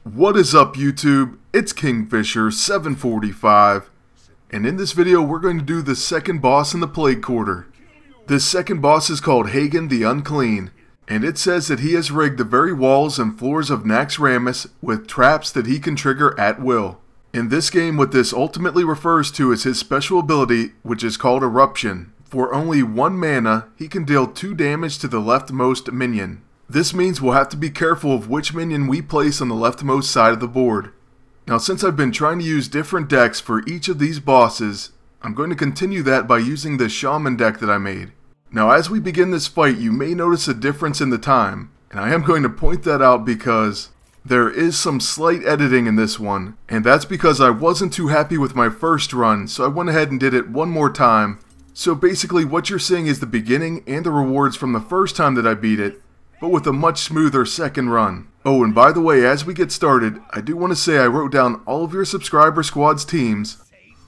What is up, YouTube? It's Kingfisher745, and in this video we're going to do the second boss in the Plague Quarter. This second boss is called Heigan the Unclean, and it says that he has rigged the very walls and floors of Naxxramus with traps that he can trigger at will. In this game, what this ultimately refers to is his special ability, which is called Eruption. For only 1 mana, he can deal 2 damage to the leftmost minion. This means we'll have to be careful of which minion we place on the leftmost side of the board. Now, since I've been trying to use different decks for each of these bosses, I'm going to continue that by using the Shaman deck that I made. Now, as we begin this fight, you may notice a difference in the time, and I am going to point that out because there is some slight editing in this one, and that's because I wasn't too happy with my first run, so I went ahead and did it one more time. So basically what you're seeing is the beginning and the rewards from the first time that I beat it, but with a much smoother second run. Oh, and by the way, as we get started, I do want to say I wrote down all of your subscriber squad's teams,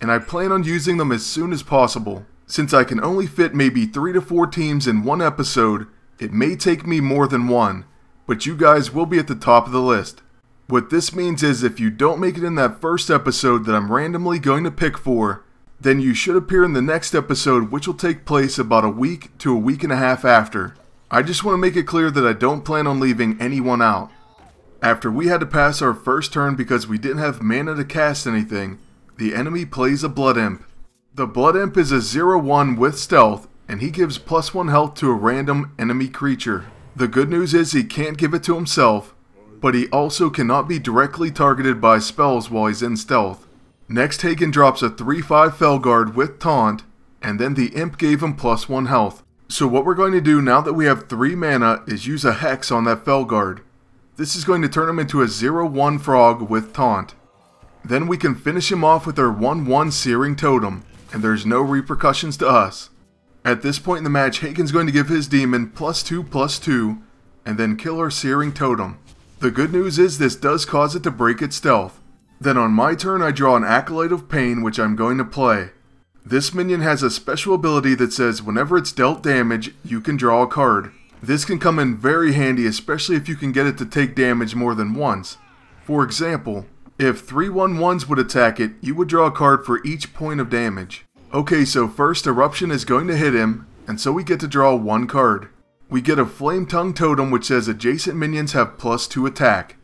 and I plan on using them as soon as possible. Since I can only fit maybe 3 to 4 teams in one episode, it may take me more than one, but you guys will be at the top of the list. What this means is if you don't make it in that first episode that I'm randomly going to pick for, then you should appear in the next episode, which will take place about a week to a week and a half after. I just want to make it clear that I don't plan on leaving anyone out. After we had to pass our first turn because we didn't have mana to cast anything, the enemy plays a Blood Imp. The Blood Imp is a 0/1 with stealth, and he gives +1 health to a random enemy creature. The good news is he can't give it to himself, but he also cannot be directly targeted by spells while he's in stealth. Next, Heigan drops a 3/5 Felguard with Taunt, and then the Imp gave him +1 health. So what we're going to do now that we have 3 mana is use a Hex on that Felguard. This is going to turn him into a 0/1 frog with Taunt. Then we can finish him off with our 1/1 Searing Totem, and there's no repercussions to us. At this point in the match, Heigan's going to give his demon +2/+2, and then kill our Searing Totem. The good news is this does cause it to break its stealth. Then on my turn I draw an Acolyte of Pain, which I'm going to play. This minion has a special ability that says whenever it's dealt damage, you can draw a card. This can come in very handy, especially if you can get it to take damage more than once. For example, if 3/1/1s would attack it, you would draw a card for each point of damage. Okay, so first Eruption is going to hit him, and so we get to draw 1 card. We get a Flame Tongue Totem which says adjacent minions have +2 attack.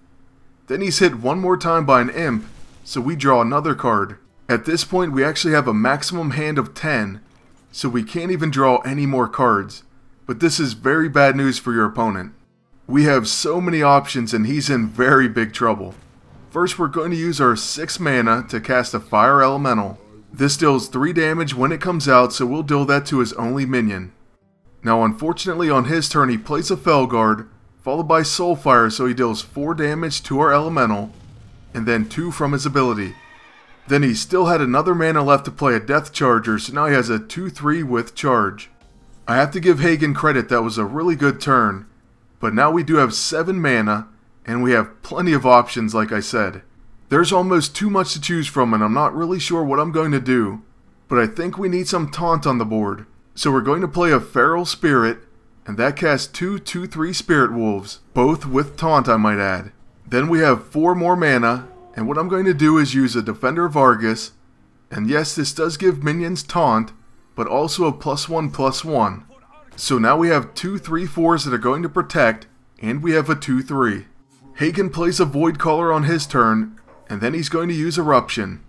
Then he's hit one more time by an Imp, so we draw another card. At this point we actually have a maximum hand of 10, so we can't even draw any more cards. But this is very bad news for your opponent. We have so many options and he's in very big trouble. First we're going to use our 6 mana to cast a Fire Elemental. This deals 3 damage when it comes out, so we'll deal that to his only minion. Now unfortunately on his turn he plays a Felguard, followed by Soulfire, so he deals 4 damage to our Elemental, and then 2 from his ability. Then he still had another mana left to play a Death Charger, so now he has a 2/3 with charge. I have to give Heigan credit, that was a really good turn, but now we do have 7 mana, and we have plenty of options like I said. There's almost too much to choose from and I'm not really sure what I'm going to do, but I think we need some Taunt on the board. So we're going to play a Feral Spirit, and that casts 2 2/3 Spirit Wolves, both with Taunt I might add. Then we have 4 more mana, and what I'm going to do is use a Defender of Argus, and yes, this does give minions Taunt, but also a +1/+1. So now we have 2 3/4s that are going to protect, and we have a 2/3. Heigan plays a Void Caller on his turn, and then he's going to use Eruption.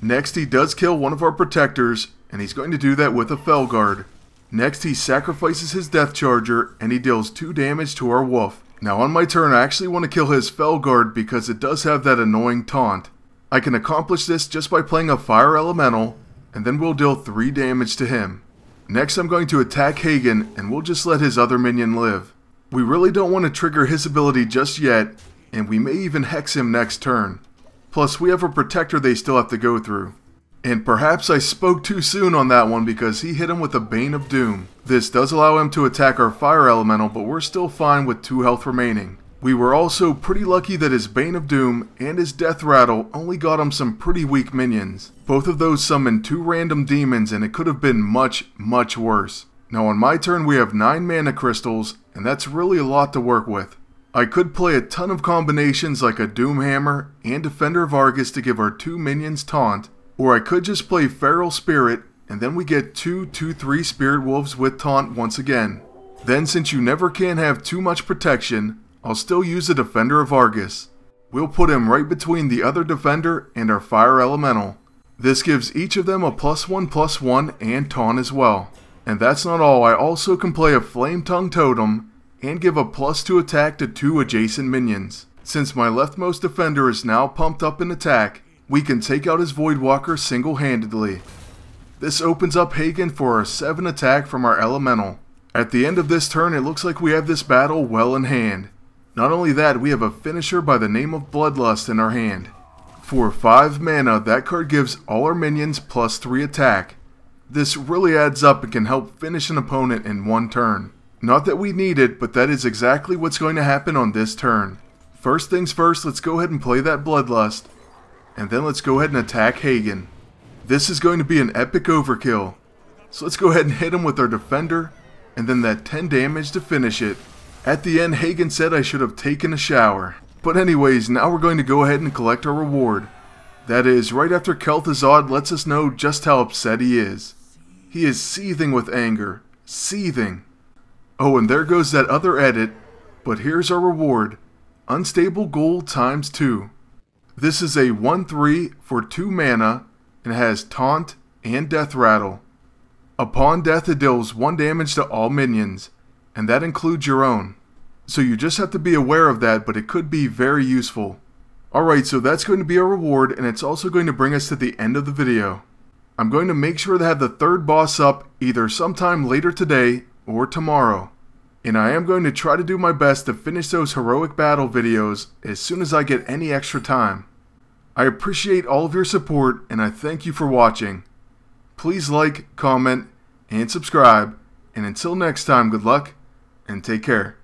Next he does kill one of our protectors, and he's going to do that with a Felguard. Next he sacrifices his Death Charger, and he deals 2 damage to our Wolf. Now on my turn I actually want to kill his Felguard because it does have that annoying Taunt. I can accomplish this just by playing a Fire Elemental, and then we'll deal 3 damage to him. Next I'm going to attack Heigan, and we'll just let his other minion live. We really don't want to trigger his ability just yet, and we may even Hex him next turn. Plus we have a protector they still have to go through. And perhaps I spoke too soon on that one because he hit him with a Bane of Doom. This does allow him to attack our Fire Elemental, but we're still fine with 2 health remaining. We were also pretty lucky that his Bane of Doom and his Death Rattle only got him some pretty weak minions. Both of those summoned 2 random demons, and it could have been much, much worse. Now on my turn we have 9 mana crystals, and that's really a lot to work with. I could play a ton of combinations like a Doomhammer and Defender of Argus to give our 2 minions taunt, or I could just play Feral Spirit and then we get 2/2/3 Spirit Wolves with taunt once again. Then since you never can have too much protection, I'll still use a Defender of Argus. We'll put him right between the other Defender and our Fire Elemental. This gives each of them a +1/+1 and taunt as well. And that's not all, I also can play a Flame Tongue Totem and give a +2 attack to 2 adjacent minions. Since my leftmost defender is now pumped up in attack, we can take out his Voidwalker single-handedly. This opens up Heigan for our 7 attack from our elemental. At the end of this turn, it looks like we have this battle well in hand. Not only that, we have a finisher by the name of Bloodlust in our hand. For 5 mana, that card gives all our minions +3 attack. This really adds up and can help finish an opponent in 1 turn. Not that we need it, but that is exactly what's going to happen on this turn. First things first, let's go ahead and play that Bloodlust, and then let's go ahead and attack Heigan. This is going to be an epic overkill, so let's go ahead and hit him with our Defender, and then that 10 damage to finish it. At the end, Heigan said I should have taken a shower. But anyways, now we're going to go ahead and collect our reward. That is, right after Kel'Thuzad lets us know just how upset he is. He is seething with anger. Seething. Oh, and there goes that other edit, but here's our reward. Unstable Gold ×2. This is a 1/3 for 2 mana, and has Taunt and Death Rattle. Upon death it deals 1 damage to all minions, and that includes your own. So you just have to be aware of that, but it could be very useful. Alright, so that's going to be our reward, and it's also going to bring us to the end of the video. I'm going to make sure to have the 3rd boss up either sometime later today or tomorrow. And I am going to try to do my best to finish those heroic battle videos as soon as I get any extra time. I appreciate all of your support, and I thank you for watching. Please like, comment, and subscribe, and until next time, good luck, and take care.